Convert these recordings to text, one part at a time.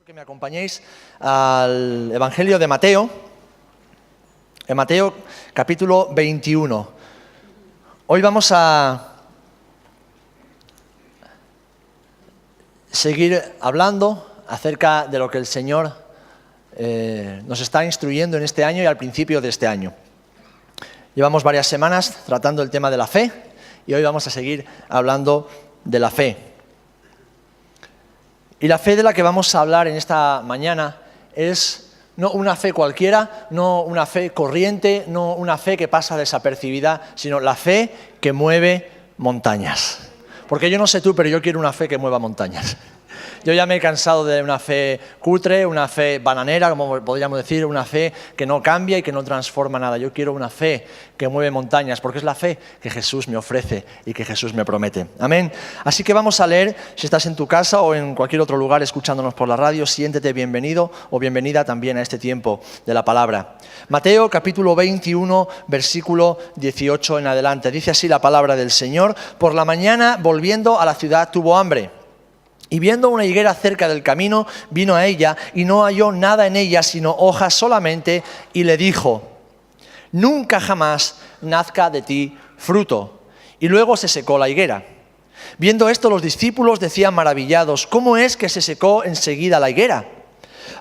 Que me acompañéis al Evangelio de Mateo, en Mateo capítulo 21. Hoy vamos a seguir hablando acerca de lo que el Señor nos está instruyendo en este año y al principio de este año. Llevamos varias semanas tratando el tema de la fe y hoy vamos a seguir hablando de la fe. Y la fe de la que vamos a hablar en esta mañana es no una fe cualquiera, no una fe corriente, no una fe que pasa desapercibida, sino la fe que mueve montañas. Porque yo no sé tú, pero yo quiero una fe que mueva montañas. Yo ya me he cansado de una fe cutre, una fe bananera, como podríamos decir, una fe que no cambia y que no transforma nada. Yo quiero una fe que mueve montañas, porque es la fe que Jesús me ofrece y que Jesús me promete. Amén. Así que vamos a leer, si estás en tu casa o en cualquier otro lugar escuchándonos por la radio, siéntete bienvenido o bienvenida también a este tiempo de la palabra. Mateo capítulo 21, versículo 18 en adelante. Dice así la palabra del Señor: por la mañana, volviendo a la ciudad, tuvo hambre. Y viendo una higuera cerca del camino, vino a ella y no halló nada en ella, sino hojas solamente, y le dijo: nunca jamás nazca de ti fruto. Y luego se secó la higuera. Viendo esto, los discípulos decían maravillados: ¿cómo es que se secó enseguida la higuera?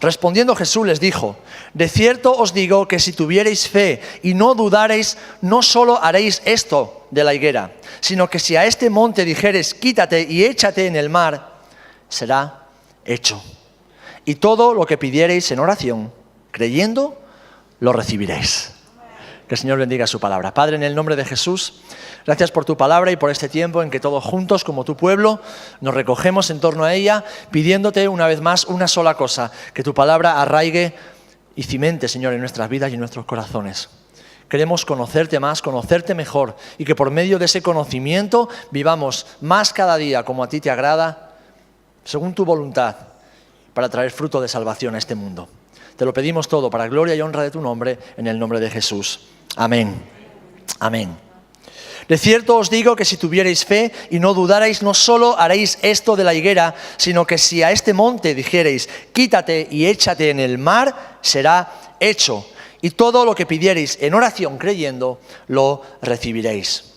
Respondiendo Jesús les dijo: de cierto os digo que si tuviereis fe y no dudareis, no solo haréis esto de la higuera, sino que si a este monte dijeres: quítate y échate en el mar, será hecho. Y todo lo que pidiereis en oración, creyendo, lo recibiréis. Que el Señor bendiga su palabra. Padre, en el nombre de Jesús, gracias por tu palabra y por este tiempo en que todos juntos, como tu pueblo, nos recogemos en torno a ella, pidiéndote una vez más una sola cosa: que tu palabra arraigue y cimente, Señor, en nuestras vidas y en nuestros corazones. Queremos conocerte más, conocerte mejor, y que por medio de ese conocimiento vivamos más cada día como a ti te agrada, según tu voluntad, para traer fruto de salvación a este mundo. Te lo pedimos todo para gloria y honra de tu nombre, en el nombre de Jesús. Amén. Amén. De cierto os digo que si tuviereis fe y no dudarais, no solo haréis esto de la higuera, sino que si a este monte dijereis: quítate y échate en el mar, será hecho. Y todo lo que pidiereis en oración creyendo, lo recibiréis.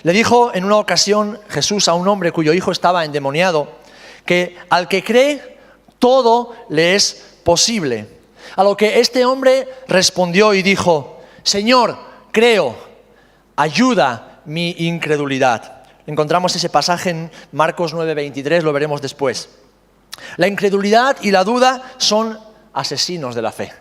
Le dijo en una ocasión Jesús a un hombre cuyo hijo estaba endemoniado, que al que cree, todo le es posible. A lo que este hombre respondió y dijo: Señor, creo, ayuda mi incredulidad. Encontramos ese pasaje en Marcos 9:23, lo veremos después. La incredulidad y la duda son asesinos de la fe.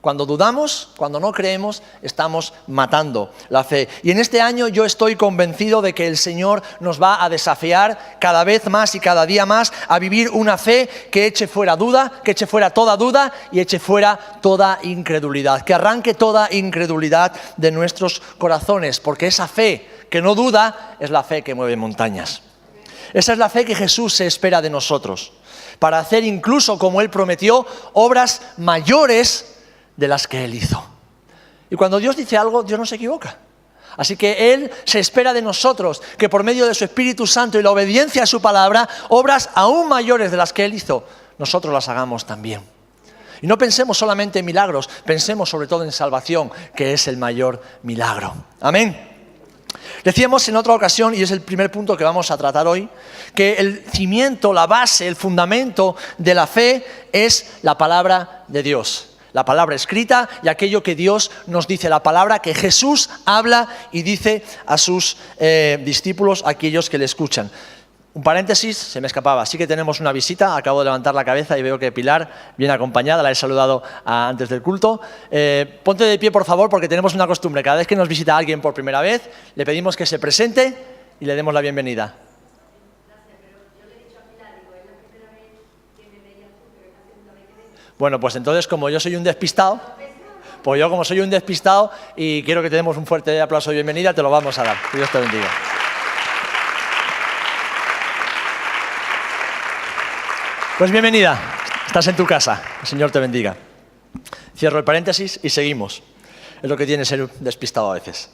Cuando dudamos, cuando no creemos, estamos matando la fe. Y en este año yo estoy convencido de que el Señor nos va a desafiar cada vez más y cada día más a vivir una fe que eche fuera duda, que eche fuera toda duda y eche fuera toda incredulidad. Que arranque toda incredulidad de nuestros corazones, porque esa fe que no duda es la fe que mueve montañas. Esa es la fe que Jesús se espera de nosotros, para hacer incluso, como Él prometió, obras mayores de las que Él hizo. Y cuando Dios dice algo, Dios no se equivoca. Así que Él se espera de nosotros que por medio de su Espíritu Santo y la obediencia a su palabra, obras aún mayores de las que Él hizo, nosotros las hagamos también. Y no pensemos solamente en milagros, pensemos sobre todo en salvación, que es el mayor milagro. Amén. Decíamos en otra ocasión, y es el primer punto que vamos a tratar hoy, que el cimiento, la base, el fundamento de la fe es la palabra de Dios. La palabra escrita y aquello que Dios nos dice, la palabra que Jesús habla y dice a sus discípulos, a aquellos que le escuchan. Un paréntesis, se me escapaba, sí que tenemos una visita, acabo de levantar la cabeza y veo que Pilar viene acompañada, la he saludado antes del culto. Ponte de pie, por favor, porque tenemos una costumbre: cada vez que nos visita alguien por primera vez, le pedimos que se presente y le demos la bienvenida. Bueno, pues entonces, como yo soy un despistado, y quiero que te demos un fuerte aplauso de bienvenida, te lo vamos a dar. Que Dios te bendiga. Pues bienvenida, estás en tu casa, el Señor te bendiga. Cierro el paréntesis y seguimos. Es lo que tiene ser despistado a veces.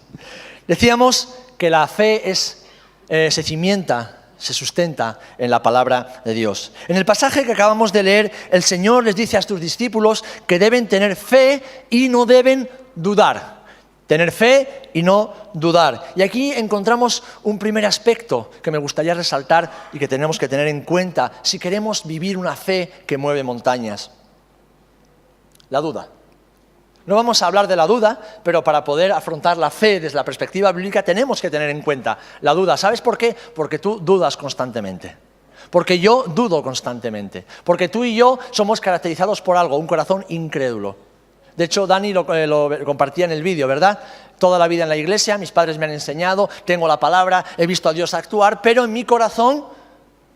Decíamos que la fe se cimienta se sustenta en la palabra de Dios. En el pasaje que acabamos de leer, el Señor les dice a sus discípulos que deben tener fe y no deben dudar. Tener fe y no dudar. Y aquí encontramos un primer aspecto que me gustaría resaltar y que tenemos que tener en cuenta si queremos vivir una fe que mueve montañas. La duda. No vamos a hablar de la duda, pero para poder afrontar la fe desde la perspectiva bíblica tenemos que tener en cuenta la duda. ¿Sabes por qué? Porque tú dudas constantemente. Porque yo dudo constantemente. Porque tú y yo somos caracterizados por algo, un corazón incrédulo. De hecho, Dani lo compartía en el vídeo, ¿verdad? Toda la vida en la iglesia, mis padres me han enseñado, tengo la palabra, he visto a Dios actuar, pero en mi corazón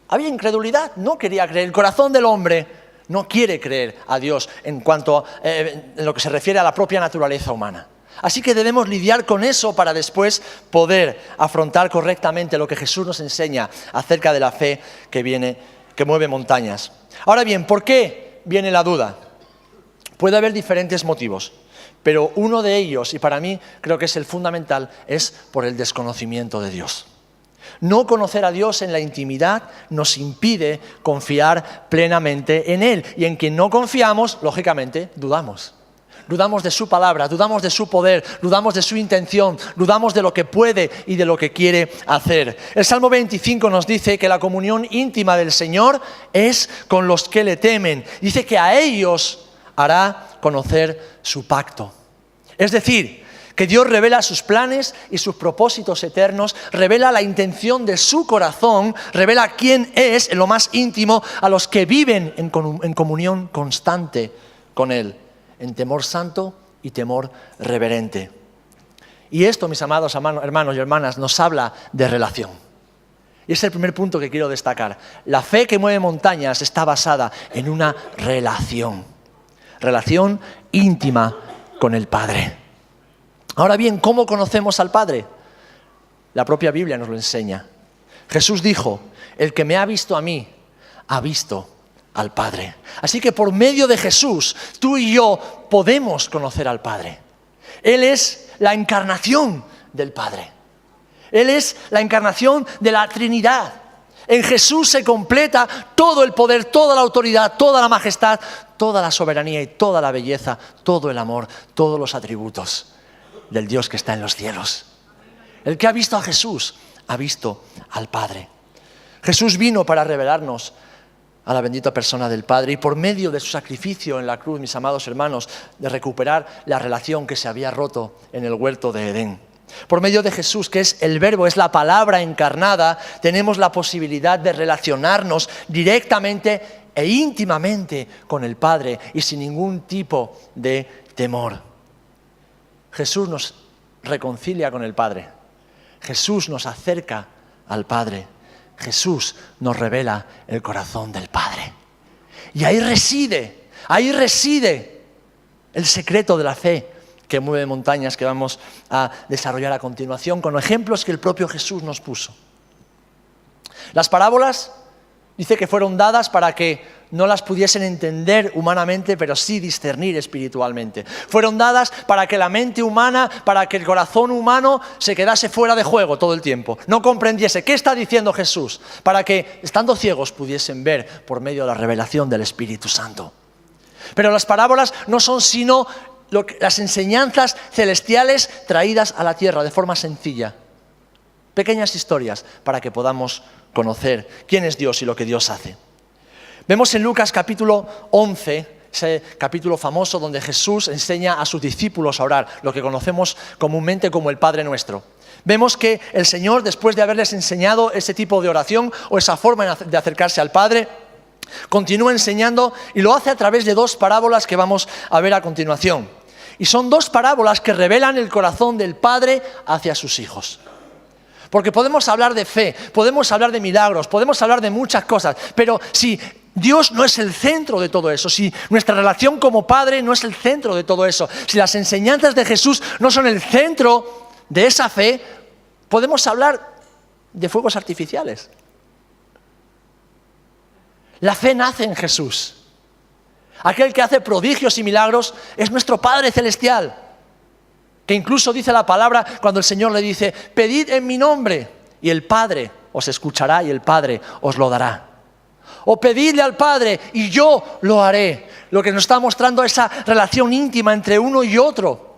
había incredulidad, no quería creer. El corazón del hombre no quiere creer a Dios en cuanto en lo que se refiere a la propia naturaleza humana. Así que debemos lidiar con eso para después poder afrontar correctamente lo que Jesús nos enseña acerca de la fe que mueve montañas. Ahora bien, ¿por qué viene la duda? Puede haber diferentes motivos, pero uno de ellos, y para mí creo que es el fundamental, es por el desconocimiento de Dios. No conocer a Dios en la intimidad nos impide confiar plenamente en Él. Y en quien no confiamos, lógicamente, dudamos. Dudamos de su palabra, dudamos de su poder, dudamos de su intención, dudamos de lo que puede y de lo que quiere hacer. El Salmo 25 nos dice que la comunión íntima del Señor es con los que le temen. Dice que a ellos hará conocer su pacto. Es decir, que Dios revela sus planes y sus propósitos eternos, revela la intención de su corazón, revela quién es en lo más íntimo a los que viven en comunión constante con Él, en temor santo y temor reverente. Y esto, mis amados hermanos y hermanas, nos habla de relación. Y es el primer punto que quiero destacar. La fe que mueve montañas está basada en una relación íntima con el Padre. Ahora bien, ¿cómo conocemos al Padre? La propia Biblia nos lo enseña. Jesús dijo, el que me ha visto a mí, ha visto al Padre. Así que por medio de Jesús, tú y yo podemos conocer al Padre. Él es la encarnación del Padre. Él es la encarnación de la Trinidad. En Jesús se completa todo el poder, toda la autoridad, toda la majestad, toda la soberanía y toda la belleza, todo el amor, todos los atributos del Dios que está en los cielos. El que ha visto a Jesús, ha visto al Padre. Jesús vino para revelarnos a la bendita persona del Padre y por medio de su sacrificio en la cruz, mis amados hermanos, de recuperar la relación que se había roto en el huerto de Edén. Por medio de Jesús, que es el Verbo, es la palabra encarnada, tenemos la posibilidad de relacionarnos directamente e íntimamente con el Padre y sin ningún tipo de temor. Jesús nos reconcilia con el Padre. Jesús nos acerca al Padre. Jesús nos revela el corazón del Padre. Y ahí reside el secreto de la fe que mueve montañas, que vamos a desarrollar a continuación con ejemplos que el propio Jesús nos puso. Las parábolas dice que fueron dadas para que no las pudiesen entender humanamente, pero sí discernir espiritualmente. Fueron dadas para que la mente humana, para que el corazón humano se quedase fuera de juego todo el tiempo. No comprendiese qué está diciendo Jesús, para que, estando ciegos, pudiesen ver por medio de la revelación del Espíritu Santo. Pero las parábolas no son sino las enseñanzas celestiales traídas a la tierra de forma sencilla. Pequeñas historias para que podamos conocer quién es Dios y lo que Dios hace. Vemos en Lucas capítulo 11, ese capítulo famoso donde Jesús enseña a sus discípulos a orar, lo que conocemos comúnmente como el Padre Nuestro. Vemos que el Señor, después de haberles enseñado ese tipo de oración o esa forma de acercarse al Padre, continúa enseñando y lo hace a través de dos parábolas que vamos a ver a continuación. Y son dos parábolas que revelan el corazón del Padre hacia sus hijos. Porque podemos hablar de fe, podemos hablar de milagros, podemos hablar de muchas cosas, pero si Dios no es el centro de todo eso, si nuestra relación como Padre no es el centro de todo eso, si las enseñanzas de Jesús no son el centro de esa fe, podemos hablar de fuegos artificiales. La fe nace en Jesús. Aquel que hace prodigios y milagros es nuestro Padre Celestial, que incluso dice la palabra cuando el Señor le dice, pedid en mi nombre, y el Padre os escuchará y el Padre os lo dará. O pedidle al Padre y yo lo haré. Lo que nos está mostrando esa relación íntima entre uno y otro.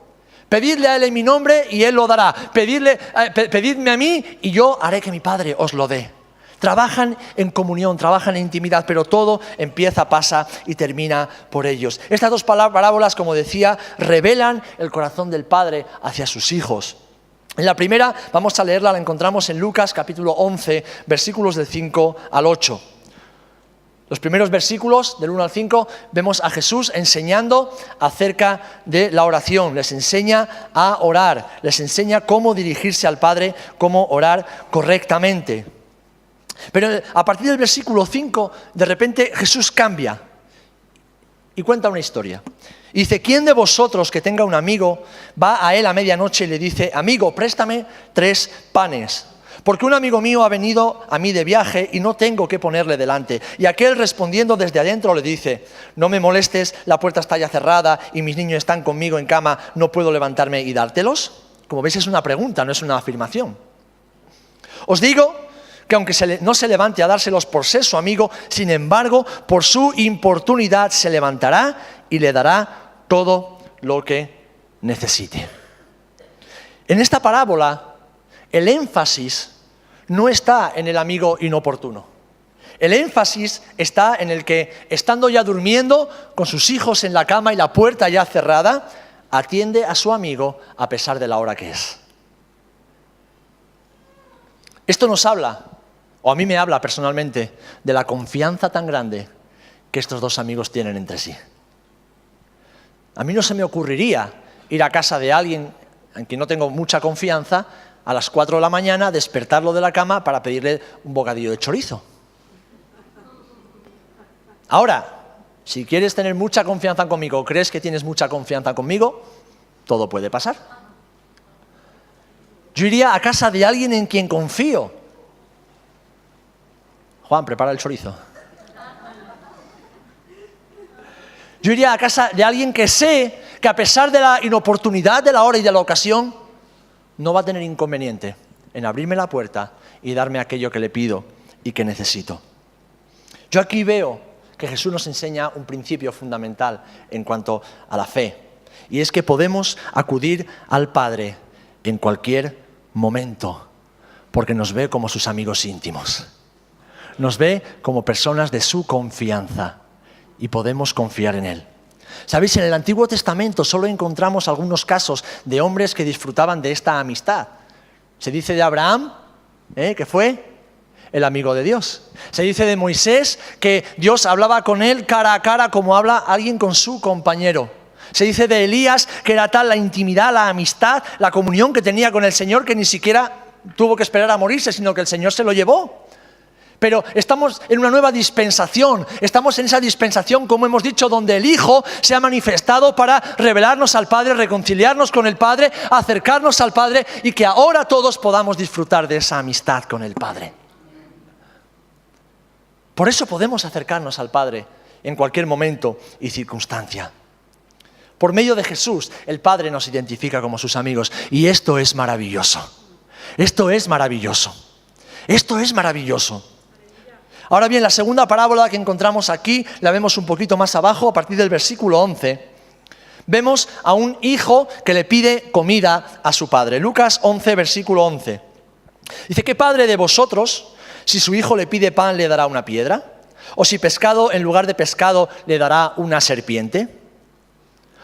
Pedidle a Él en mi nombre y Él lo dará. Pedidme a mí y yo haré que mi Padre os lo dé. Trabajan en comunión, trabajan en intimidad, pero todo empieza, pasa y termina por ellos. Estas dos parábolas, como decía, revelan el corazón del Padre hacia sus hijos. En la primera, vamos a leerla, la encontramos en Lucas capítulo 11, versículos del 5 al 8. Los primeros versículos, del 1 al 5, vemos a Jesús enseñando acerca de la oración. Les enseña a orar, les enseña cómo dirigirse al Padre, cómo orar correctamente. Pero a partir del versículo 5, de repente Jesús cambia y cuenta una historia. Y dice, ¿quién de vosotros que tenga un amigo va a él a medianoche y le dice, amigo, préstame 3 panes? Porque un amigo mío ha venido a mí de viaje y no tengo que ponerle delante. Y aquel respondiendo desde adentro le dice, no me molestes, la puerta está ya cerrada y mis niños están conmigo en cama, ¿no puedo levantarme y dártelos? Como veis es una pregunta, no es una afirmación. Os digo que aunque no se levante a dárselos por ser su amigo, sin embargo, por su importunidad se levantará y le dará todo lo que necesite. En esta parábola, el énfasis no está en el amigo inoportuno. El énfasis está en el que, estando ya durmiendo, con sus hijos en la cama y la puerta ya cerrada, atiende a su amigo a pesar de la hora que es. Esto nos habla, o a mí me habla personalmente, de la confianza tan grande que estos dos amigos tienen entre sí. A mí no se me ocurriría ir a casa de alguien en quien no tengo mucha confianza a las 4 de la mañana, despertarlo de la cama para pedirle un bocadillo de chorizo. Ahora, si quieres tener mucha confianza conmigo, o crees que tienes mucha confianza conmigo, todo puede pasar. Yo iría a casa de alguien en quien confío. Juan, prepara el chorizo. Yo iría a casa de alguien que sé que a pesar de la inoportunidad de la hora y de la ocasión, no va a tener inconveniente en abrirme la puerta y darme aquello que le pido y que necesito. Yo aquí veo que Jesús nos enseña un principio fundamental en cuanto a la fe, y es que podemos acudir al Padre en cualquier momento, porque nos ve como sus amigos íntimos. Nos ve como personas de su confianza y podemos confiar en Él. ¿Sabéis? En el Antiguo Testamento solo encontramos algunos casos de hombres que disfrutaban de esta amistad. Se dice de Abraham, que fue el amigo de Dios. Se dice de Moisés que Dios hablaba con él cara a cara como habla alguien con su compañero. Se dice de Elías que era tal la intimidad, la amistad, la comunión que tenía con el Señor que ni siquiera tuvo que esperar a morirse, sino que el Señor se lo llevó. Pero estamos en una nueva dispensación, estamos en esa dispensación, como hemos dicho, donde el Hijo se ha manifestado para revelarnos al Padre, reconciliarnos con el Padre, acercarnos al Padre y que ahora todos podamos disfrutar de esa amistad con el Padre. Por eso podemos acercarnos al Padre en cualquier momento y circunstancia. Por medio de Jesús, el Padre nos identifica como sus amigos y esto es maravilloso. Esto es maravilloso. Esto es maravilloso. Ahora bien, la segunda parábola que encontramos aquí, la vemos un poquito más abajo, a partir del versículo 11. Vemos a un hijo que le pide comida a su padre. Lucas 11, versículo 11. Dice, ¿qué padre de vosotros, si su hijo le pide pan, le dará una piedra? ¿O si pescado, en lugar de pescado, le dará una serpiente?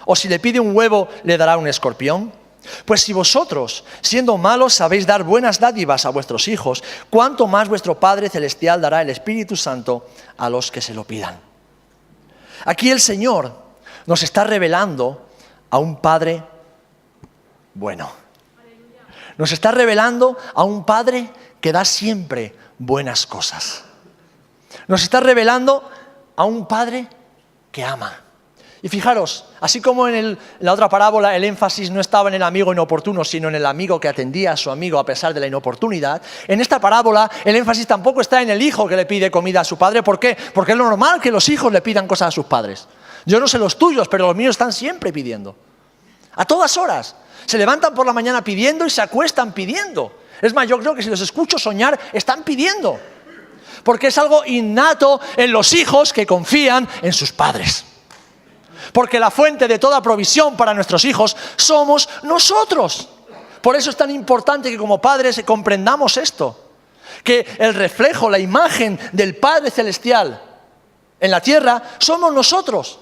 ¿O si le pide un huevo, le dará un escorpión? Pues si vosotros, siendo malos, sabéis dar buenas dádivas a vuestros hijos, ¿cuánto más vuestro Padre Celestial dará el Espíritu Santo a los que se lo pidan? Aquí el Señor nos está revelando a un Padre bueno. Nos está revelando a un Padre que da siempre buenas cosas. Nos está revelando a un Padre que ama. Y fijaros, así como en la otra parábola el énfasis no estaba en el amigo inoportuno, sino en el amigo que atendía a su amigo a pesar de la inoportunidad, en esta parábola el énfasis tampoco está en el hijo que le pide comida a su padre. ¿Por qué? Porque es normal que los hijos le pidan cosas a sus padres. Yo no sé los tuyos, pero los míos están siempre pidiendo. A todas horas. Se levantan por la mañana pidiendo y se acuestan pidiendo. Es más, yo creo que si los escucho soñar, están pidiendo. Porque es algo innato en los hijos que confían en sus padres. Porque la fuente de toda provisión para nuestros hijos somos nosotros. Por eso es tan importante que como padres comprendamos esto. Que el reflejo, la imagen del Padre Celestial en la tierra somos nosotros.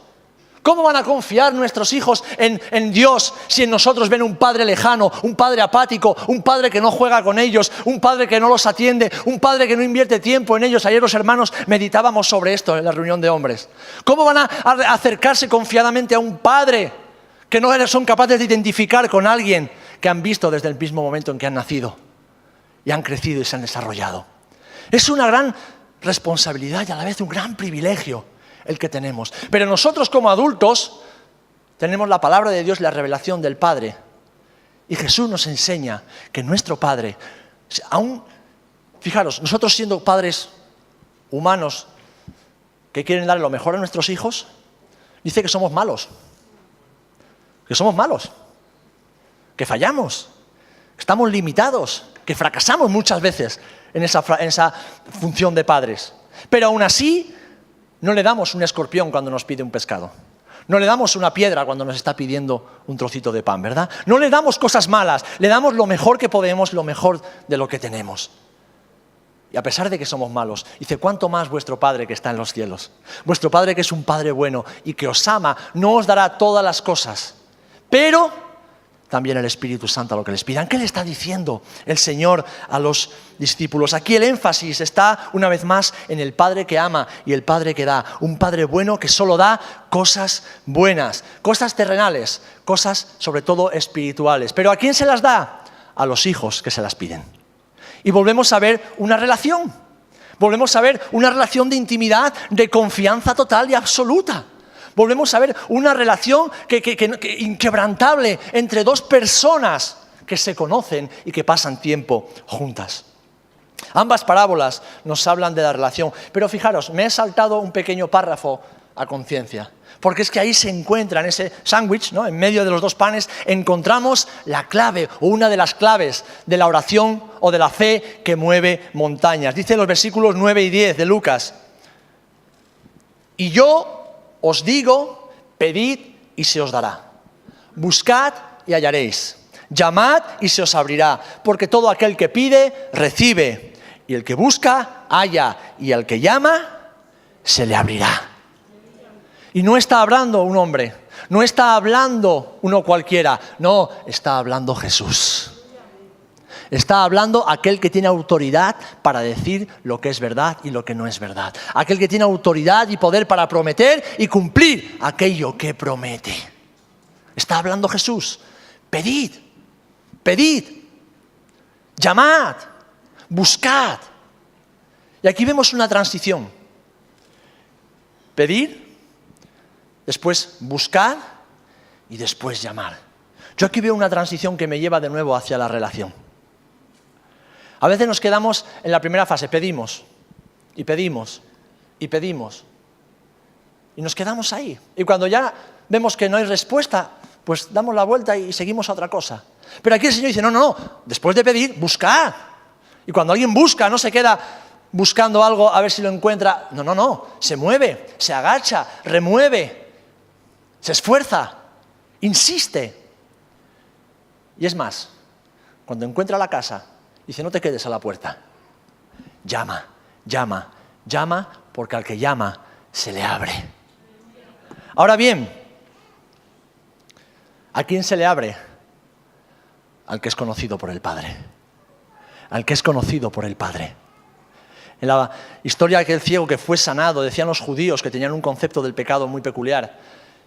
¿Cómo van a confiar nuestros hijos en Dios si en nosotros ven un padre lejano, un padre apático, un padre que no juega con ellos, un padre que no los atiende, un padre que no invierte tiempo en ellos? Ayer los hermanos meditábamos sobre esto en la reunión de hombres. ¿Cómo van a acercarse confiadamente a un padre que no son capaces de identificar con alguien que han visto desde el mismo momento en que han nacido y han crecido y se han desarrollado? Es una gran responsabilidad y a la vez un gran privilegio el que tenemos. Pero nosotros como adultos tenemos la palabra de Dios, la revelación del Padre. Y Jesús nos enseña que nuestro Padre, fijaros, nosotros siendo padres humanos que quieren dar lo mejor a nuestros hijos, dice que somos malos. Que somos malos. Que fallamos. Que estamos limitados. Que fracasamos muchas veces en esa función de padres. Pero aún así, no le damos un escorpión cuando nos pide un pescado. No le damos una piedra cuando nos está pidiendo un trocito de pan, ¿verdad? No le damos cosas malas, le damos lo mejor que podemos, lo mejor de lo que tenemos. Y a pesar de que somos malos, dice, ¿cuánto más vuestro Padre que está en los cielos? Vuestro Padre que es un Padre bueno y que os ama, no os dará todas las cosas, pero también el Espíritu Santo a lo que les pidan. ¿Qué le está diciendo el Señor a los discípulos? Aquí el énfasis está una vez más en el Padre que ama y el Padre que da. Un Padre bueno que solo da cosas buenas, cosas terrenales, cosas sobre todo espirituales. ¿Pero a quién se las da? A los hijos que se las piden. Y volvemos a ver una relación. Volvemos a ver una relación de intimidad, de confianza total y absoluta. Volvemos a ver una relación inquebrantable entre dos personas que se conocen y que pasan tiempo juntas. Ambas parábolas nos hablan de la relación, pero fijaros, me he saltado un pequeño párrafo a conciencia, porque es que ahí se encuentra, en ese sándwich, ¿no?, en medio de los dos panes, encontramos la clave o una de las claves de la oración o de la fe que mueve montañas. Dice los versículos 9 y 10 de Lucas: y yo os digo, pedid y se os dará. Buscad y hallaréis. Llamad y se os abrirá. Porque todo aquel que pide, recibe. Y el que busca, halla. Y al que llama, se le abrirá. Y no está hablando un hombre. No está hablando uno cualquiera. No, está hablando Jesús. Está hablando aquel que tiene autoridad para decir lo que es verdad y lo que no es verdad. Aquel que tiene autoridad y poder para prometer y cumplir aquello que promete. Está hablando Jesús. Pedid, pedid, llamad, buscad. Y aquí vemos una transición. Pedir, después buscar y después llamar. Yo aquí veo una transición que me lleva de nuevo hacia la relación. A veces nos quedamos en la primera fase, pedimos, y pedimos, y pedimos. Y nos quedamos ahí. Y cuando ya vemos que no hay respuesta, pues damos la vuelta y seguimos a otra cosa. Pero aquí el Señor dice, no, después de pedir, buscad. Y cuando alguien busca, no se queda buscando algo a ver si lo encuentra. No, se mueve, se agacha, remueve, se esfuerza, insiste. Y es más, cuando encuentra la casa, dice, no te quedes a la puerta. Llama, llama, llama, porque al que llama se le abre. Ahora bien, ¿a quién se le abre? Al que es conocido por el Padre. Al que es conocido por el Padre. En la historia de aquel ciego que fue sanado, decían los judíos que tenían un concepto del pecado muy peculiar.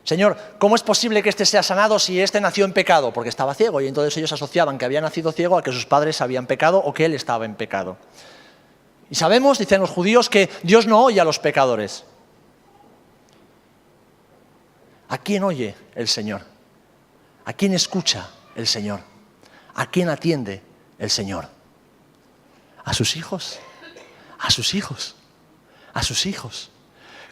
Señor, ¿cómo es posible que éste sea sanado si éste nació en pecado? Porque estaba ciego y entonces ellos asociaban que había nacido ciego a que sus padres habían pecado o que él estaba en pecado. Y sabemos, dicen los judíos, que Dios no oye a los pecadores. ¿A quién oye el Señor? ¿A quién escucha el Señor? ¿A quién atiende el Señor? ¿A sus hijos? ¿A sus hijos? ¿A sus hijos?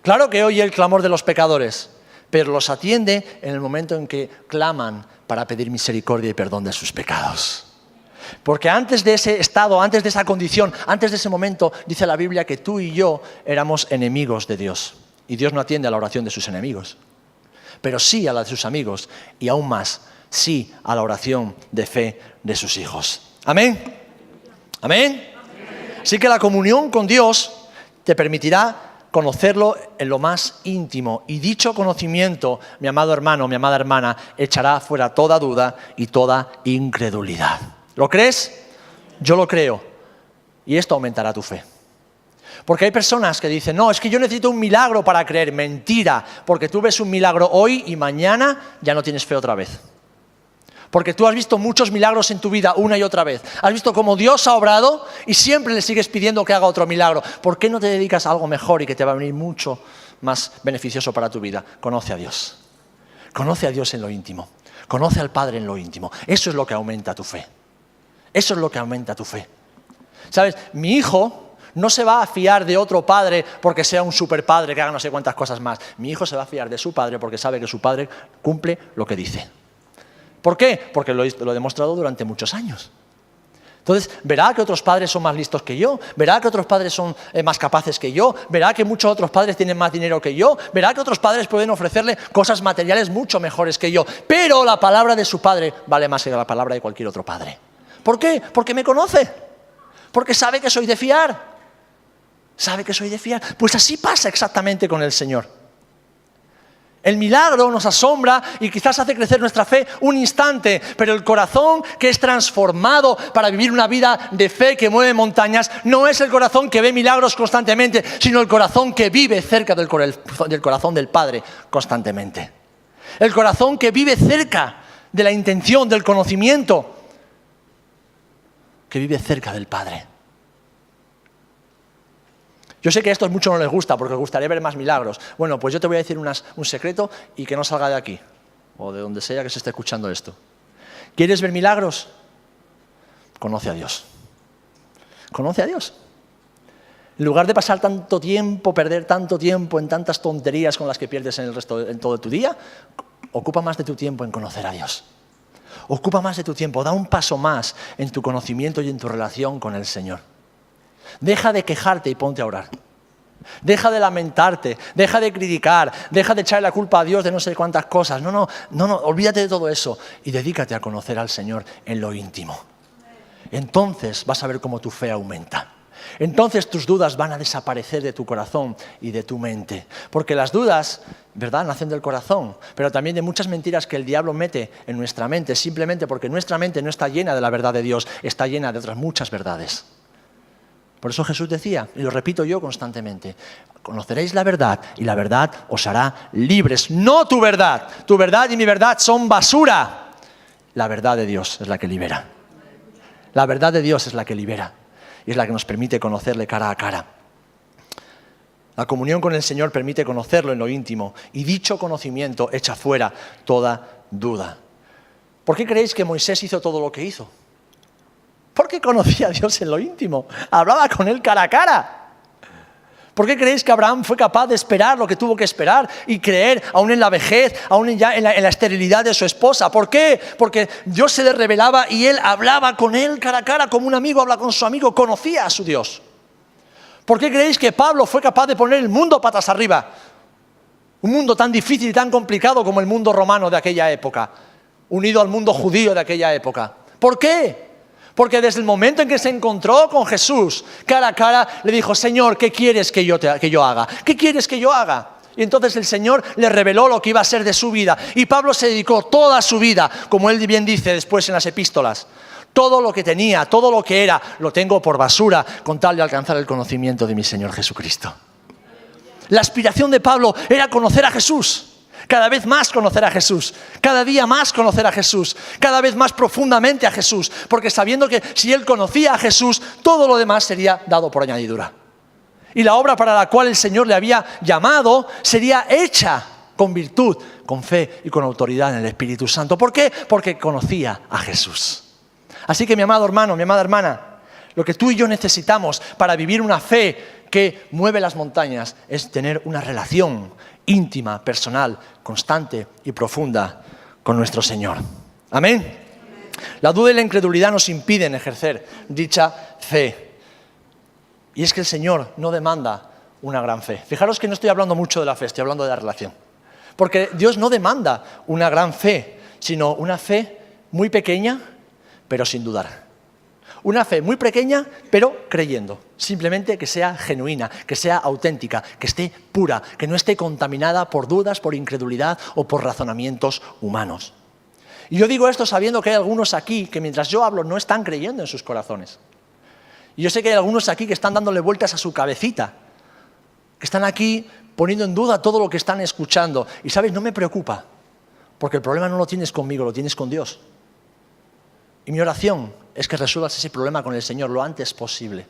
Claro que oye el clamor de los pecadores, pero los atiende en el momento en que claman para pedir misericordia y perdón de sus pecados. Porque antes de ese estado, antes de esa condición, antes de ese momento, dice la Biblia que tú y yo éramos enemigos de Dios. Y Dios no atiende a la oración de sus enemigos, pero sí a la de sus amigos y aún más, sí a la oración de fe de sus hijos. ¿Amén? ¿Amén? Así que la comunión con Dios te permitirá conocerlo en lo más íntimo. Y dicho conocimiento, mi amado hermano, mi amada hermana, echará fuera toda duda y toda incredulidad. ¿Lo crees? Yo lo creo. Y esto aumentará tu fe. Porque hay personas que dicen, no, es que yo necesito un milagro para creer. Mentira, porque tú ves un milagro hoy y mañana ya no tienes fe otra vez. Porque tú has visto muchos milagros en tu vida una y otra vez. Has visto cómo Dios ha obrado y siempre le sigues pidiendo que haga otro milagro. ¿Por qué no te dedicas a algo mejor y que te va a venir mucho más beneficioso para tu vida? Conoce a Dios. Conoce a Dios en lo íntimo. Conoce al Padre en lo íntimo. Eso es lo que aumenta tu fe. Eso es lo que aumenta tu fe. ¿Sabes? Mi hijo no se va a fiar de otro padre porque sea un superpadre que haga no sé cuántas cosas más. Mi hijo se va a fiar de su padre porque sabe que su padre cumple lo que dice. ¿Por qué? Porque lo he demostrado durante muchos años. Entonces, verá que otros padres son más listos que yo, verá que otros padres son más capaces que yo, verá que muchos otros padres tienen más dinero que yo, verá que otros padres pueden ofrecerle cosas materiales mucho mejores que yo. Pero la palabra de su padre vale más que la palabra de cualquier otro padre. ¿Por qué? Porque me conoce, porque sabe que soy de fiar. ¿Sabe que soy de fiar? Pues así pasa exactamente con el Señor. El milagro nos asombra y quizás hace crecer nuestra fe un instante, pero el corazón que es transformado para vivir una vida de fe que mueve montañas no es el corazón que ve milagros constantemente, sino el corazón que vive cerca del corazón del Padre constantemente. El corazón que vive cerca de la intención, del conocimiento, que vive cerca del Padre. Yo sé que a estos muchos no les gusta porque les gustaría ver más milagros. Bueno, pues yo te voy a decir un secreto y que no salga de aquí o de donde sea que se esté escuchando esto. ¿Quieres ver milagros? Conoce a Dios. Conoce a Dios. En lugar de pasar tanto tiempo, perder tanto tiempo en tantas tonterías con las que pierdes en todo tu día, ocupa más de tu tiempo en conocer a Dios. Ocupa más de tu tiempo, da un paso más en tu conocimiento y en tu relación con el Señor. Deja de quejarte y ponte a orar. Deja de lamentarte, deja de criticar, deja de echarle la culpa a Dios de no sé cuántas cosas. No, olvídate de todo eso y dedícate a conocer al Señor en lo íntimo. Entonces vas a ver cómo tu fe aumenta. Entonces tus dudas van a desaparecer de tu corazón y de tu mente. Porque las dudas, ¿verdad?, nacen del corazón, pero también de muchas mentiras que el diablo mete en nuestra mente, simplemente porque nuestra mente no está llena de la verdad de Dios, está llena de otras muchas verdades. Por eso Jesús decía, y lo repito yo constantemente, conoceréis la verdad y la verdad os hará libres. No tu verdad y mi verdad son basura. La verdad de Dios es la que libera. La verdad de Dios es la que libera y es la que nos permite conocerle cara a cara. La comunión con el Señor permite conocerlo en lo íntimo y dicho conocimiento echa fuera toda duda. ¿Por qué creéis que Moisés hizo todo lo que hizo? Porque conocía a Dios en lo íntimo, hablaba con Él cara a cara. ¿Por qué creéis que Abraham fue capaz de esperar lo que tuvo que esperar y creer aún en la vejez, aún ya en la esterilidad de su esposa? ¿Por qué? Porque Dios se le revelaba y él hablaba con Él cara a cara, como un amigo habla con su amigo, conocía a su Dios. ¿Por qué creéis que Pablo fue capaz de poner el mundo patas arriba? Un mundo tan difícil y tan complicado como el mundo romano de aquella época, unido al mundo judío de aquella época. ¿Por qué? Porque desde el momento en que se encontró con Jesús, cara a cara, le dijo, Señor, ¿qué quieres que yo haga? ¿Qué quieres que yo haga? Y entonces el Señor le reveló lo que iba a ser de su vida. Y Pablo se dedicó toda su vida, como él bien dice después en las epístolas. Todo lo que tenía, todo lo que era, lo tengo por basura con tal de alcanzar el conocimiento de mi Señor Jesucristo. La aspiración de Pablo era conocer a Jesús. Cada vez más conocer a Jesús, cada día más conocer a Jesús, cada vez más profundamente a Jesús, porque sabiendo que si él conocía a Jesús, todo lo demás sería dado por añadidura. Y la obra para la cual el Señor le había llamado sería hecha con virtud, con fe y con autoridad en el Espíritu Santo. ¿Por qué? Porque conocía a Jesús. Así que mi amado hermano, mi amada hermana, lo que tú y yo necesitamos para vivir una fe que mueve las montañas es tener una relación íntima, personal, constante y profunda con nuestro Señor. Amén. La duda y la incredulidad nos impiden ejercer dicha fe. Y es que el Señor no demanda una gran fe. Fijaros que no estoy hablando mucho de la fe, estoy hablando de la relación. Porque Dios no demanda una gran fe, sino una fe muy pequeña, pero sin dudar. Una fe muy pequeña, pero creyendo. Simplemente que sea genuina, que sea auténtica, que esté pura, que no esté contaminada por dudas, por incredulidad o por razonamientos humanos. Y yo digo esto sabiendo que hay algunos aquí que mientras yo hablo no están creyendo en sus corazones. Y yo sé que hay algunos aquí que están dándole vueltas a su cabecita, que están aquí poniendo en duda todo lo que están escuchando. Y ¿sabes? No me preocupa, porque el problema no lo tienes conmigo, lo tienes con Dios. Y mi oración es que resuelvas ese problema con el Señor lo antes posible.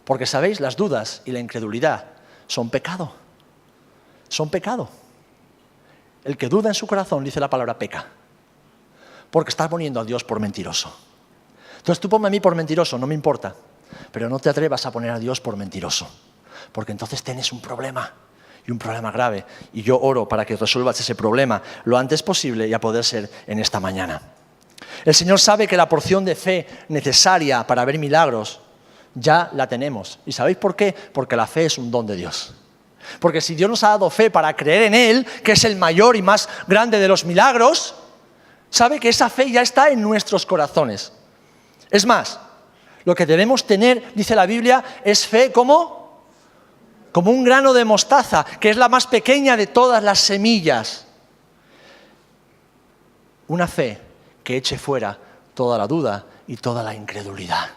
Porque, ¿sabéis? Las dudas y la incredulidad son pecado. Son pecado. El que duda en su corazón, dice la palabra, peca. Porque está poniendo a Dios por mentiroso. Entonces tú ponme a mí por mentiroso, no me importa. Pero no te atrevas a poner a Dios por mentiroso. Porque entonces tienes un problema. Y un problema grave. Y yo oro para que resuelvas ese problema lo antes posible y a poder ser en esta mañana. El Señor sabe que la porción de fe necesaria para ver milagros ya la tenemos. ¿Y sabéis por qué? Porque la fe es un don de Dios. Porque si Dios nos ha dado fe para creer en Él, que es el mayor y más grande de los milagros, sabe que esa fe ya está en nuestros corazones. Es más, lo que debemos tener, dice la Biblia, es fe como un grano de mostaza, que es la más pequeña de todas las semillas. Una fe que eche fuera toda la duda y toda la incredulidad.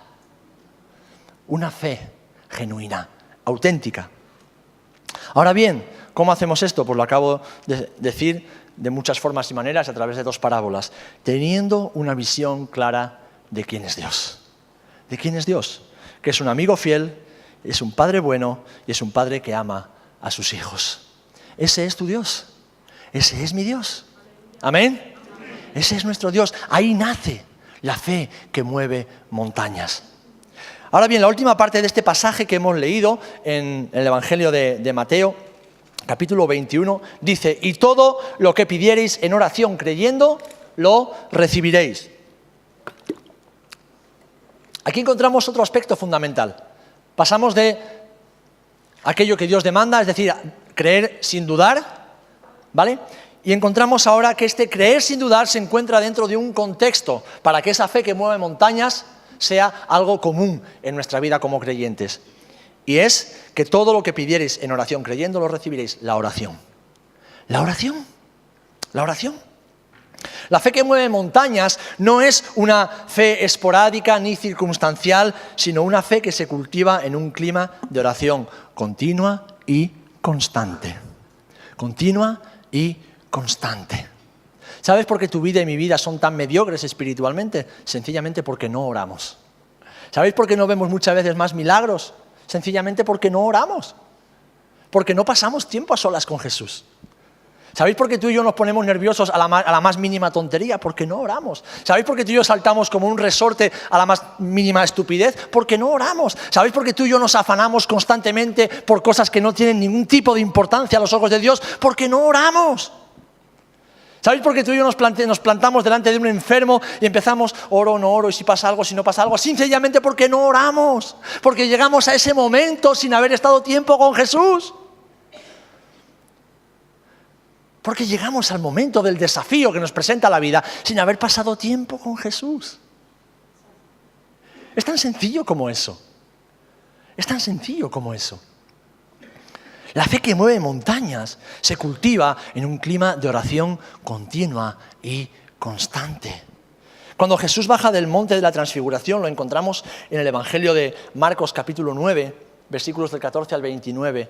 Una fe genuina, auténtica. Ahora bien, ¿cómo hacemos esto? Pues lo acabo de decir de muchas formas y maneras a través de 2 parábolas. Teniendo una visión clara de quién es Dios. ¿De quién es Dios? Que es un amigo fiel, es un padre bueno y es un padre que ama a sus hijos. Ese es tu Dios. Ese es mi Dios. ¿Amén? Ese es nuestro Dios. Ahí nace la fe que mueve montañas. Ahora bien, la última parte de este pasaje que hemos leído en el Evangelio de Mateo, capítulo 21, dice: y todo lo que pidiereis en oración creyendo, lo recibiréis. Aquí encontramos otro aspecto fundamental. Pasamos de aquello que Dios demanda, es decir, creer sin dudar, ¿vale? Y encontramos ahora que este creer sin dudar se encuentra dentro de un contexto para que esa fe que mueve montañas sea algo común en nuestra vida como creyentes. Y es que todo lo que pidiereis en oración creyendo lo recibiréis. La oración. ¿La oración? ¿La oración? La fe que mueve montañas no es una fe esporádica ni circunstancial, sino una fe que se cultiva en un clima de oración continua y constante. Continua y constante. ¿Sabes por qué tu vida y mi vida son tan mediocres espiritualmente? Sencillamente porque no oramos. ¿Sabéis por qué no vemos muchas veces más milagros? Sencillamente porque no oramos. Porque no pasamos tiempo a solas con Jesús. ¿Sabéis por qué tú y yo nos ponemos nerviosos a la más mínima tontería? Porque no oramos. ¿Sabéis por qué tú y yo saltamos como un resorte a la más mínima estupidez? Porque no oramos. ¿Sabéis por qué tú y yo nos afanamos constantemente por cosas que no tienen ningún tipo de importancia a los ojos de Dios? Porque no oramos. ¿Sabéis por qué tú y yo nos plantamos delante de un enfermo y empezamos, oro, no oro, y si pasa algo, si no pasa algo? Sencillamente porque no oramos, porque llegamos a ese momento sin haber estado tiempo con Jesús. Porque llegamos al momento del desafío que nos presenta la vida sin haber pasado tiempo con Jesús. Es tan sencillo como eso. Es tan sencillo como eso. La fe que mueve montañas se cultiva en un clima de oración continua y constante. Cuando Jesús baja del monte de la transfiguración, lo encontramos en el Evangelio de Marcos capítulo 9, versículos del 14 al 29.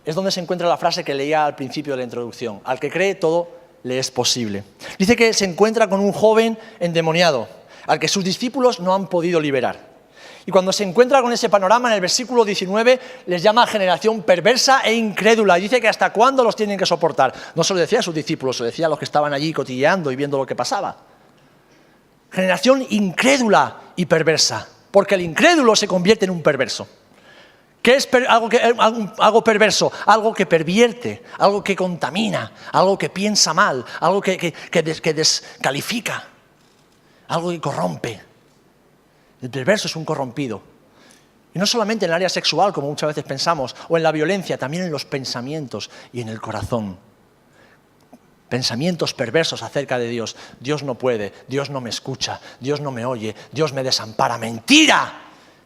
Es donde se encuentra la frase que leía al principio de la introducción. Al que cree, todo le es posible. Dice que se encuentra con un joven endemoniado, al que sus discípulos no han podido liberar. Y cuando se encuentra con ese panorama, en el versículo 19, les llama generación perversa e incrédula. Y dice que hasta cuándo los tienen que soportar. No se lo decía a sus discípulos, se lo decía a los que estaban allí cotilleando y viendo lo que pasaba. Generación incrédula y perversa, porque el incrédulo se convierte en un perverso. ¿Qué es algo perverso? Algo que pervierte, algo que contamina, algo que piensa mal, algo que descalifica, algo que corrompe. El perverso es un corrompido. Y no solamente en el área sexual, como muchas veces pensamos, o en la violencia, también en los pensamientos y en el corazón. Pensamientos perversos acerca de Dios. Dios no puede, Dios no me escucha, Dios no me oye, Dios me desampara. ¡Mentira!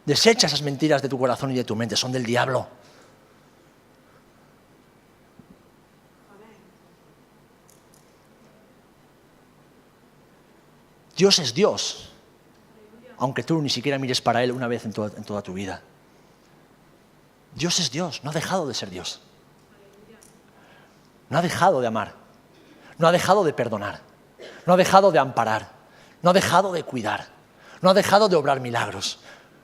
Desecha esas mentiras de tu corazón y de tu mente, son del diablo. Dios es Dios, aunque tú ni siquiera mires para Él una vez en toda tu vida. Dios es Dios, no ha dejado de ser Dios. No ha dejado de amar, no ha dejado de perdonar, no ha dejado de amparar, no ha dejado de cuidar, no ha dejado de obrar milagros,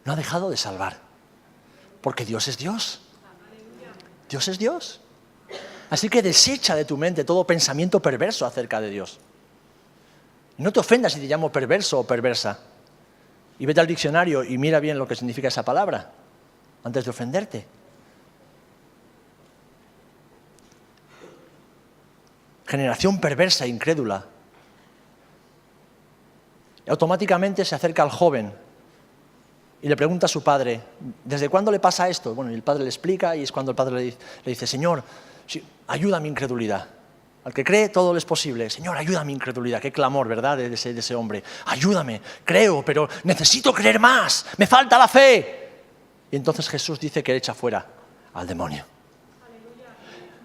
no ha dejado de salvar. Porque Dios es Dios. Dios es Dios. Así que desecha de tu mente todo pensamiento perverso acerca de Dios. No te ofendas si te llamo perverso o perversa. Y vete al diccionario y mira bien lo que significa esa palabra, antes de ofenderte. Generación perversa e incrédula. Y automáticamente se acerca al joven y le pregunta a su padre, ¿desde cuándo le pasa esto? Bueno, y el padre le explica y es cuando el padre le dice, Señor, ayuda a mi incredulidad. Al que cree todo le es posible. Señor, ayuda a mi incredulidad. Qué clamor, ¿verdad?, de ese hombre. Ayúdame, creo, pero necesito creer más. Me falta la fe. Y entonces Jesús dice que echa fuera al demonio.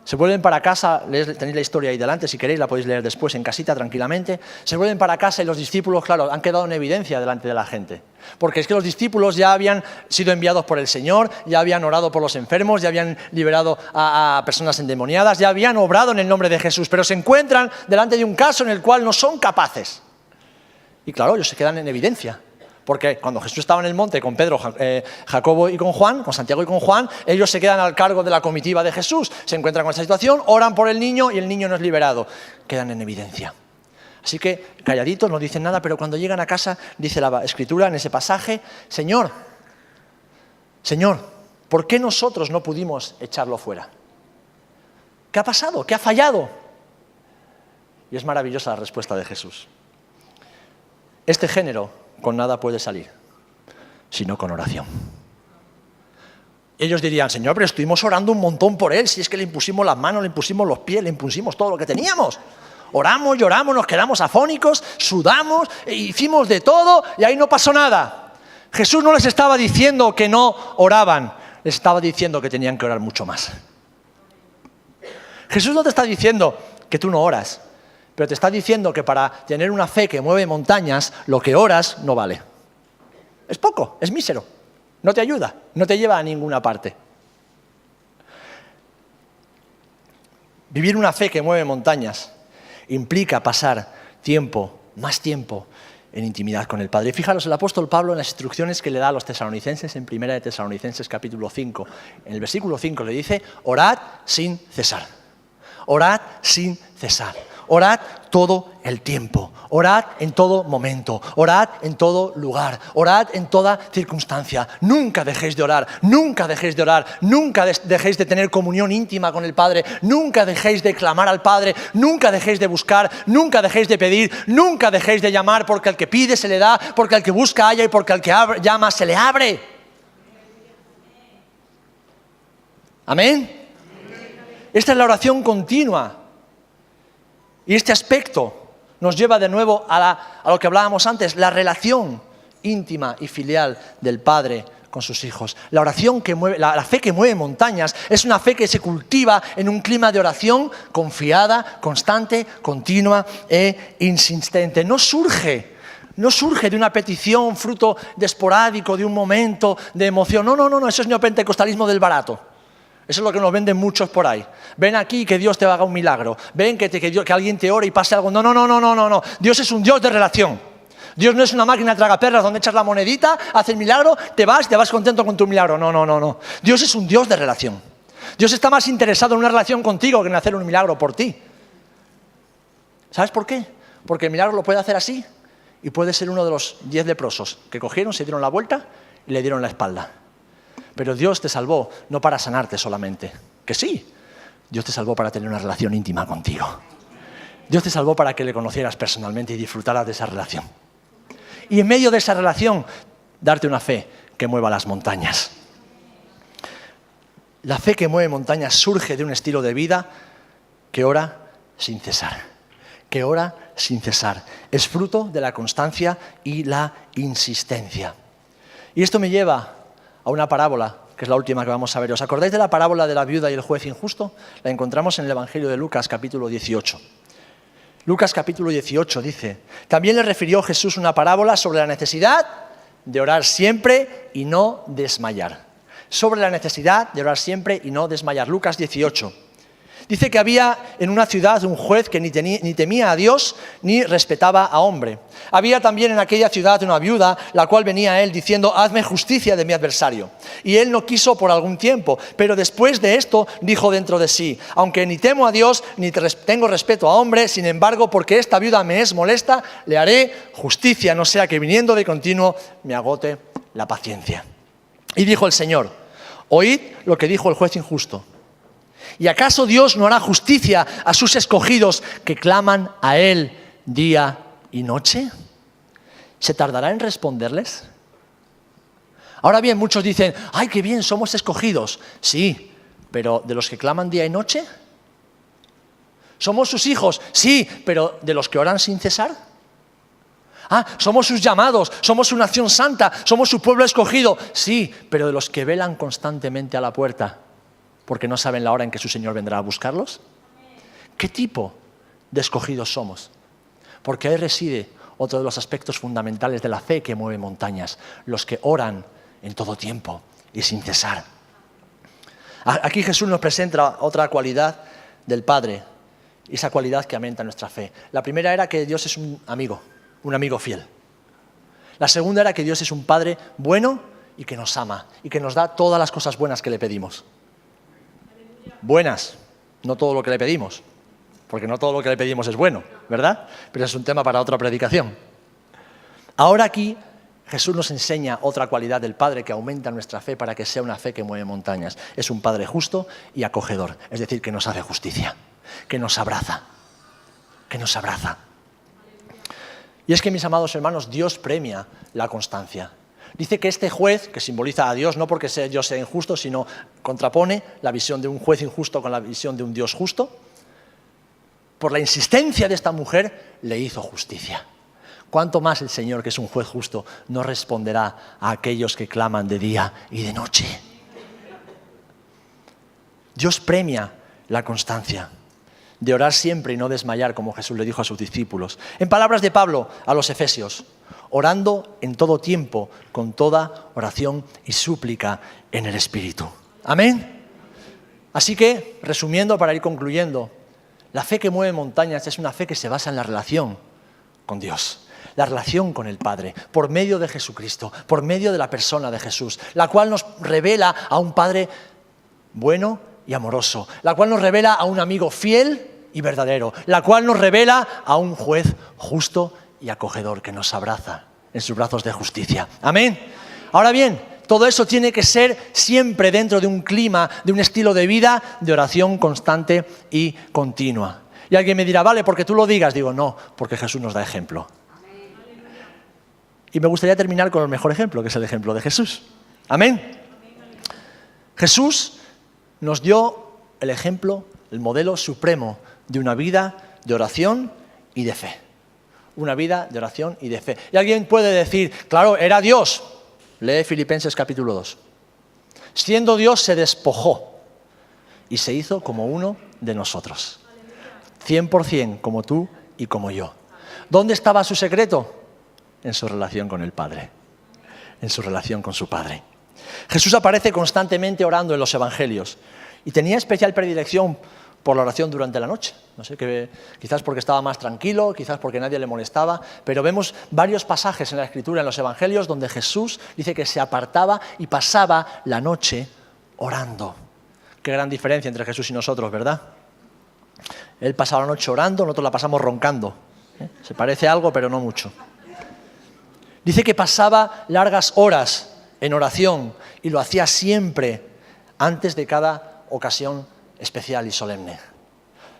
Se vuelven para casa, tenéis la historia ahí delante, si queréis la podéis leer después en casita tranquilamente. Se vuelven para casa y los discípulos, claro, han quedado en evidencia delante de la gente. Porque es que los discípulos ya habían sido enviados por el Señor, ya habían orado por los enfermos, ya habían liberado a personas endemoniadas, ya habían obrado en el nombre de Jesús, pero se encuentran delante de un caso en el cual no son capaces. Y claro, ellos se quedan en evidencia. Porque cuando Jesús estaba en el monte con Pedro, Jacobo y con Juan, con Santiago y con Juan, ellos se quedan al cargo de la comitiva de Jesús, se encuentran con esta situación, oran por el niño y el niño no es liberado. Quedan en evidencia. Así que calladitos, no dicen nada, pero cuando llegan a casa, dice la Escritura en ese pasaje, Señor, ¿por qué nosotros no pudimos echarlo fuera? ¿Qué ha pasado? ¿Qué ha fallado? Y es maravillosa la respuesta de Jesús. Este género con nada puede salir, sino con oración. Ellos dirían, Señor, pero estuvimos orando un montón por él, si es que le impusimos las manos, le impusimos los pies, le impusimos todo lo que teníamos. Oramos, lloramos, nos quedamos afónicos, sudamos, hicimos de todo y ahí no pasó nada. Jesús no les estaba diciendo que no oraban, les estaba diciendo que tenían que orar mucho más. Jesús no te está diciendo que tú no oras, pero te está diciendo que para tener una fe que mueve montañas, lo que oras no vale. Es poco, es mísero, no te ayuda, no te lleva a ninguna parte. Vivir una fe que mueve montañas implica pasar más tiempo en intimidad con el Padre. Fijaros, el apóstol Pablo en las instrucciones que le da a los tesalonicenses en 1 de Tesalonicenses capítulo 5, en el versículo 5 le dice, orad sin cesar, orad sin cesar. Orad todo el tiempo, orad en todo momento, orad en todo lugar, orad en toda circunstancia. Nunca dejéis de orar, nunca dejéis de orar, nunca dejéis de tener comunión íntima con el Padre, nunca dejéis de clamar al Padre, nunca dejéis de buscar, nunca dejéis de pedir, nunca dejéis de llamar, porque al que pide se le da, porque al que busca halla y porque al que llama se le abre. Amén. Esta es la oración continua. Y este aspecto nos lleva de nuevo a lo que hablábamos antes, la relación íntima y filial del Padre con sus hijos. La oración que mueve, la fe que mueve montañas es una fe que se cultiva en un clima de oración confiada, constante, continua e insistente. No surge de una petición fruto de esporádico, de un momento de emoción. No, eso es neopentecostalismo del barato. Eso es lo que nos venden muchos por ahí. Ven aquí y que Dios te haga un milagro. Ven que alguien te ore y pase algo. No. Dios es un Dios de relación. Dios no es una máquina tragaperras donde echas la monedita, haces el milagro, te vas contento con tu milagro. No. Dios es un Dios de relación. Dios está más interesado en una relación contigo que en hacer un milagro por ti. ¿Sabes por qué? Porque el milagro lo puede hacer así y puede ser uno de los 10 leprosos que cogieron, se dieron la vuelta y le dieron la espalda. Pero Dios te salvó no para sanarte solamente, que sí, Dios te salvó para tener una relación íntima contigo. Dios te salvó para que le conocieras personalmente y disfrutaras de esa relación. Y en medio de esa relación, darte una fe que mueva las montañas. La fe que mueve montañas surge de un estilo de vida que ora sin cesar. Que ora sin cesar. Es fruto de la constancia y la insistencia. Y esto me lleva a una parábola, que es la última que vamos a ver. ¿Os acordáis de la parábola de la viuda y el juez injusto? La encontramos en el Evangelio de Lucas, capítulo 18. Lucas, capítulo 18 dice: también le refirió Jesús una parábola sobre la necesidad de orar siempre y no desmayar. Sobre la necesidad de orar siempre y no desmayar. Lucas 18. Dice que había en una ciudad un juez que ni temía a Dios ni respetaba a hombre. Había también en aquella ciudad una viuda, la cual venía a él diciendo: hazme justicia de mi adversario. Y él no quiso por algún tiempo, pero después de esto dijo dentro de sí: aunque ni temo a Dios ni tengo respeto a hombre, sin embargo, porque esta viuda me es molesta, le haré justicia, no sea que viniendo de continuo me agote la paciencia. Y dijo el Señor: oíd lo que dijo el juez injusto. ¿Y acaso Dios no hará justicia a sus escogidos que claman a Él día y noche? ¿Se tardará en responderles? Ahora bien, muchos dicen: ¡ay, qué bien, somos escogidos! Sí, pero ¿de los que claman día y noche? ¿Somos sus hijos? Sí, pero ¿de los que oran sin cesar? ¿Somos sus llamados? ¿Somos su nación santa? ¿Somos su pueblo escogido? Sí, pero ¿de los que velan constantemente a la puerta porque no saben la hora en que su Señor vendrá a buscarlos? ¿Qué tipo de escogidos somos? Porque ahí reside otro de los aspectos fundamentales de la fe que mueve montañas: los que oran en todo tiempo y sin cesar. Aquí Jesús nos presenta otra cualidad del Padre, esa cualidad que aumenta nuestra fe. La primera era que Dios es un amigo fiel. La segunda era que Dios es un Padre bueno y que nos ama y que nos da todas las cosas buenas que le pedimos. Buenas, no todo lo que le pedimos, porque no todo lo que le pedimos es bueno, ¿verdad? Pero es un tema para otra predicación. Ahora aquí Jesús nos enseña otra cualidad del Padre que aumenta nuestra fe para que sea una fe que mueve montañas. Es un Padre justo y acogedor, es decir, que nos hace justicia, que nos abraza, Y es que, mis amados hermanos, Dios premia la constancia. Dice que este juez, que simboliza a Dios, no porque Dios sea injusto, sino contrapone la visión de un juez injusto con la visión de un Dios justo, por la insistencia de esta mujer, le hizo justicia. ¿Cuánto más el Señor, que es un juez justo, no responderá a aquellos que claman de día y de noche? Dios premia la constancia de orar siempre y no desmayar, como Jesús le dijo a sus discípulos. En palabras de Pablo a los Efesios: orando en todo tiempo, con toda oración y súplica en el Espíritu. Amén. Así que, resumiendo para ir concluyendo, la fe que mueve montañas es una fe que se basa en la relación con Dios, la relación con el Padre, por medio de Jesucristo, por medio de la persona de Jesús, la cual nos revela a un Padre bueno y amoroso, la cual nos revela a un amigo fiel y verdadero, la cual nos revela a un juez justo y acogedor que nos abraza en sus brazos de justicia. Amén. Ahora bien, todo eso tiene que ser siempre dentro de un clima, de un estilo de vida de oración constante y continua. Y alguien me dirá: vale, porque tú lo digas. Digo: no, porque Jesús nos da ejemplo. Y me gustaría terminar con el mejor ejemplo, que es el ejemplo de Jesús. Amén. Jesús nos dio el ejemplo, el modelo supremo de una vida de oración y de fe. Una vida de oración y de fe. Y alguien puede decir: claro, era Dios. Lee Filipenses capítulo 2. Siendo Dios, se despojó y se hizo como uno de nosotros. 100% como tú y como yo. ¿Dónde estaba su secreto? En su relación con el Padre. En su relación con su Padre. Jesús aparece constantemente orando en los evangelios y tenía especial predilección por la oración durante la noche. No sé, quizás porque estaba más tranquilo, quizás porque nadie le molestaba, pero vemos varios pasajes en la Escritura, en los evangelios, donde Jesús dice que se apartaba y pasaba la noche orando. Qué gran diferencia entre Jesús y nosotros, ¿verdad? Él pasaba la noche orando, nosotros la pasamos roncando. Se parece algo, pero no mucho. Dice que pasaba largas horas en oración, y lo hacía siempre antes de cada ocasión especial y solemne.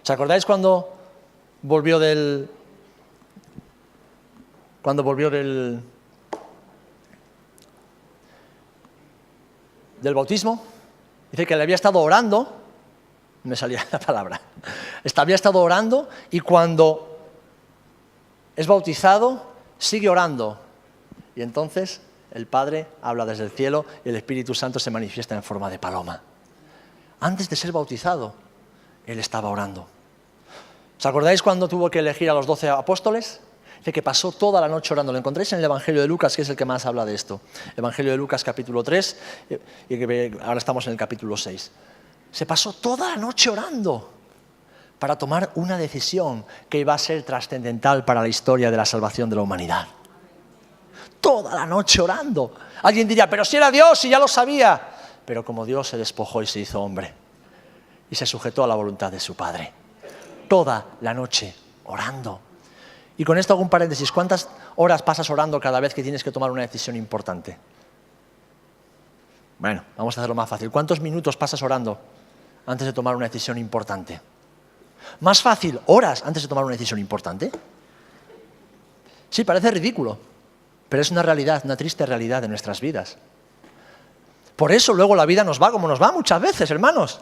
¿Os acordáis cuando volvió del bautismo? Dice que le había estado orando, me salía la palabra, había estado orando, y cuando es bautizado sigue orando, y entonces el Padre habla desde el cielo y el Espíritu Santo se manifiesta en forma de paloma. Antes de ser bautizado, él estaba orando. ¿Os acordáis cuando tuvo que elegir a los 12 apóstoles? Dice que pasó toda la noche orando. Lo encontráis en el Evangelio de Lucas, que es el que más habla de esto. Evangelio de Lucas, capítulo 3, y ahora estamos en el capítulo 6. Se pasó toda la noche orando para tomar una decisión que iba a ser trascendental para la historia de la salvación de la humanidad. Toda la noche orando. Alguien diría, pero si era Dios, si ya lo sabía. Pero como Dios se despojó y se hizo hombre y se sujetó a la voluntad de su Padre. Toda la noche orando. Y con esto hago un paréntesis. ¿Cuántas horas pasas orando cada vez que tienes que tomar una decisión importante? Bueno, vamos a hacerlo más fácil. ¿Cuántos minutos pasas orando antes de tomar una decisión importante? Más fácil, horas antes de tomar una decisión importante. Sí, parece ridículo. Pero es una realidad, una triste realidad de nuestras vidas. Por eso luego la vida nos va como nos va muchas veces, hermanos.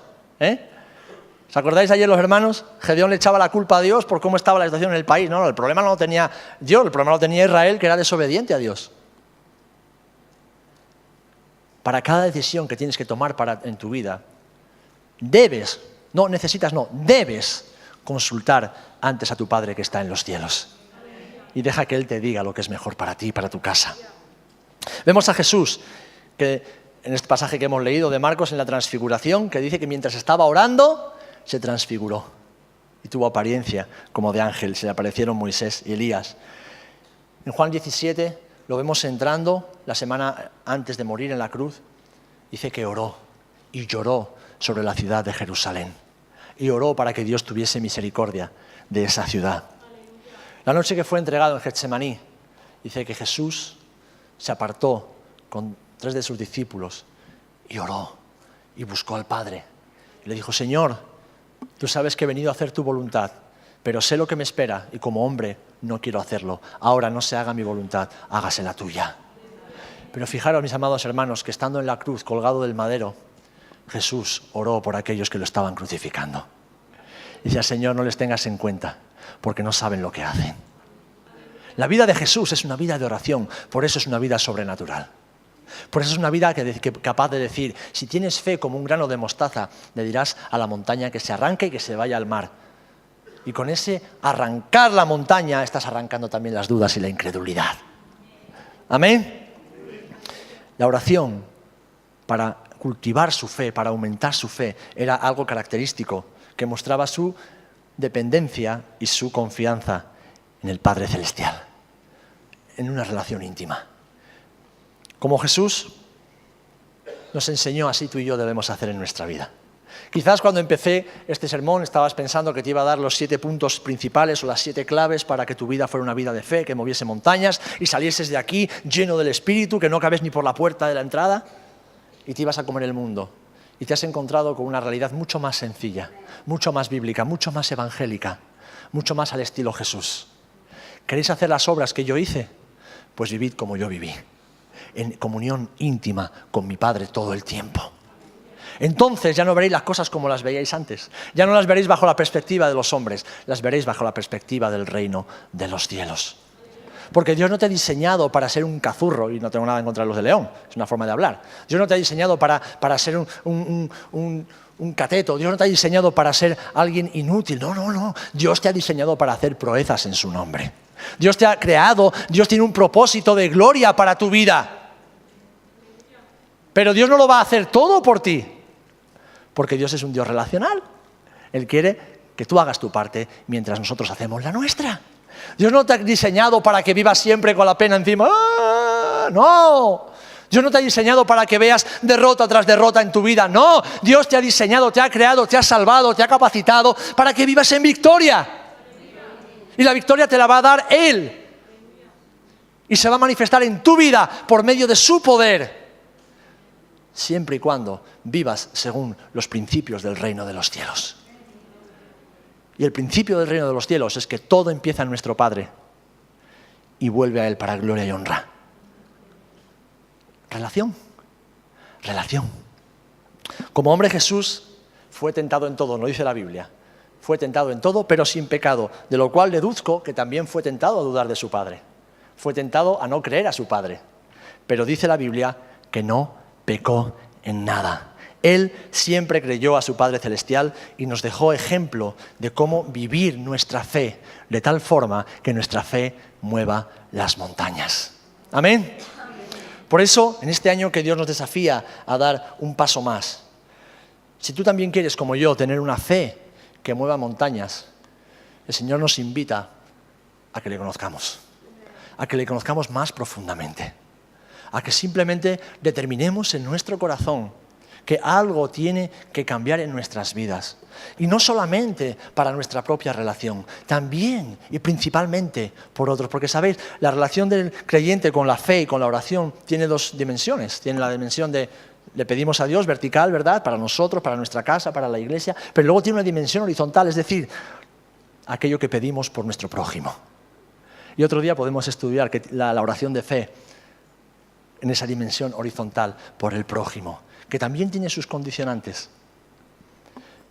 ¿Os acordáis ayer los hermanos? Gedeón le echaba la culpa a Dios por cómo estaba la situación en el país. No, el problema no lo tenía Dios, el problema lo tenía Israel, que era desobediente a Dios. Para cada decisión que tienes que tomar en tu vida, debes consultar antes a tu Padre que está en los cielos. Y deja que Él te diga lo que es mejor para ti y para tu casa. Vemos a Jesús, que en este pasaje que hemos leído de Marcos, en la transfiguración, que dice que mientras estaba orando, se transfiguró. Y tuvo apariencia como de ángel, se le aparecieron Moisés y Elías. En Juan 17 lo vemos entrando la semana antes de morir en la cruz. Dice que oró y lloró sobre la ciudad de Jerusalén. Y oró para que Dios tuviese misericordia de esa ciudad. La noche que fue entregado en Getsemaní, dice que Jesús se apartó con 3 de sus discípulos y oró y buscó al Padre. Y le dijo, Señor, tú sabes que he venido a hacer tu voluntad, pero sé lo que me espera y como hombre no quiero hacerlo. Ahora no se haga mi voluntad, hágase la tuya. Pero fijaros, mis amados hermanos, que estando en la cruz, colgado del madero, Jesús oró por aquellos que lo estaban crucificando. Y decía, Señor, no les tengas en cuenta, porque no saben lo que hacen. La vida de Jesús es una vida de oración, por eso es una vida sobrenatural. Por eso es una vida capaz de decir, si tienes fe como un grano de mostaza, le dirás a la montaña que se arranque y que se vaya al mar. Y con ese arrancar la montaña, estás arrancando también las dudas y la incredulidad. Amén. La oración, para cultivar su fe, para aumentar su fe, era algo característico que mostraba su dependencia y su confianza en el Padre Celestial, en una relación íntima. Como Jesús nos enseñó, así tú y yo debemos hacer en nuestra vida. Quizás cuando empecé este sermón estabas pensando que te iba a dar los 7 puntos principales o las 7 claves para que tu vida fuera una vida de fe, que moviese montañas y salieses de aquí lleno del Espíritu, que no cabes ni por la puerta de la entrada y te ibas a comer el mundo. Y te has encontrado con una realidad mucho más sencilla, mucho más bíblica, mucho más evangélica, mucho más al estilo Jesús. ¿Queréis hacer las obras que yo hice? Pues vivid como yo viví, en comunión íntima con mi Padre todo el tiempo. Entonces ya no veréis las cosas como las veíais antes. Ya no las veréis bajo la perspectiva de los hombres, las veréis bajo la perspectiva del reino de los cielos. Porque Dios no te ha diseñado para ser un cazurro, y no tengo nada en contra de los de León, es una forma de hablar. Dios no te ha diseñado para ser un cateto, Dios no te ha diseñado para ser alguien inútil. No. Dios te ha diseñado para hacer proezas en su nombre. Dios te ha creado, Dios tiene un propósito de gloria para tu vida. Pero Dios no lo va a hacer todo por ti, porque Dios es un Dios relacional. Él quiere que tú hagas tu parte mientras nosotros hacemos la nuestra. Dios no te ha diseñado para que vivas siempre con la pena encima. ¡Ah! No. Dios no te ha diseñado para que veas derrota tras derrota en tu vida. No. Dios te ha diseñado, te ha creado, te ha salvado, te ha capacitado para que vivas en victoria. Y la victoria te la va a dar Él. Y se va a manifestar en tu vida por medio de su poder. siempre y cuando vivas según los principios del reino de los cielos. Y el principio del reino de los cielos es que todo empieza en nuestro Padre y vuelve a Él para gloria y honra. Relación. Como hombre Jesús fue tentado en todo, no dice la Biblia. Fue tentado en todo, pero sin pecado, de lo cual deduzco que también fue tentado a dudar de su Padre. Fue tentado a no creer a su Padre. Pero dice la Biblia que no pecó en nada. Él siempre creyó a su Padre Celestial y nos dejó ejemplo de cómo vivir nuestra fe, de tal forma que nuestra fe mueva las montañas. ¿Amén? Por eso, en este año que Dios nos desafía a dar un paso más, si tú también quieres, como yo, tener una fe que mueva montañas, el Señor nos invita a que le conozcamos más profundamente, a que simplemente determinemos en nuestro corazón que algo tiene que cambiar en nuestras vidas. Y no solamente para nuestra propia relación, también y principalmente por otros. Porque, ¿sabéis? La relación del creyente con la fe y con la oración tiene dos dimensiones. Tiene la dimensión de le pedimos a Dios vertical, ¿verdad? Para nosotros, para nuestra casa, para la iglesia. Pero luego tiene una dimensión horizontal, es decir, aquello que pedimos por nuestro prójimo. Y otro día podemos estudiar la oración de fe en esa dimensión horizontal por el prójimo, que también tiene sus condicionantes.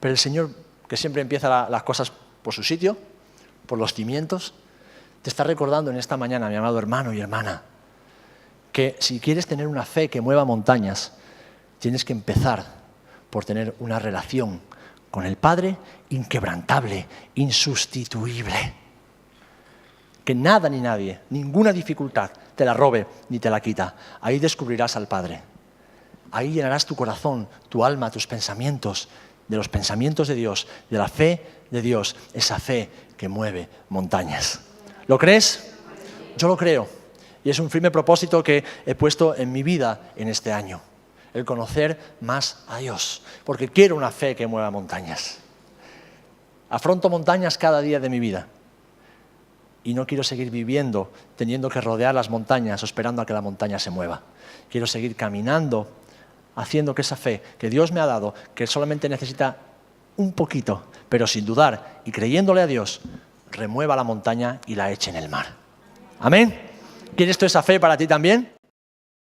Pero el Señor, que siempre empieza las cosas por su sitio, por los cimientos, te está recordando en esta mañana, mi amado hermano y hermana, que si quieres tener una fe que mueva montañas, tienes que empezar por tener una relación con el Padre inquebrantable, insustituible. Que nada ni nadie, ninguna dificultad te la robe ni te la quita. Ahí descubrirás al Padre. Ahí llenarás tu corazón, tu alma, tus pensamientos, de los pensamientos de Dios, de la fe de Dios, esa fe que mueve montañas. ¿Lo crees? Yo lo creo. Y es un firme propósito que he puesto en mi vida en este año. El conocer más a Dios. Porque quiero una fe que mueva montañas. Afronto montañas cada día de mi vida. Y no quiero seguir viviendo teniendo que rodear las montañas o esperando a que la montaña se mueva. Quiero seguir caminando, haciendo que esa fe que Dios me ha dado, que solamente necesita un poquito, pero sin dudar y creyéndole a Dios, remueva la montaña y la eche en el mar. ¿Amén? ¿Quieres tú esa fe para ti también?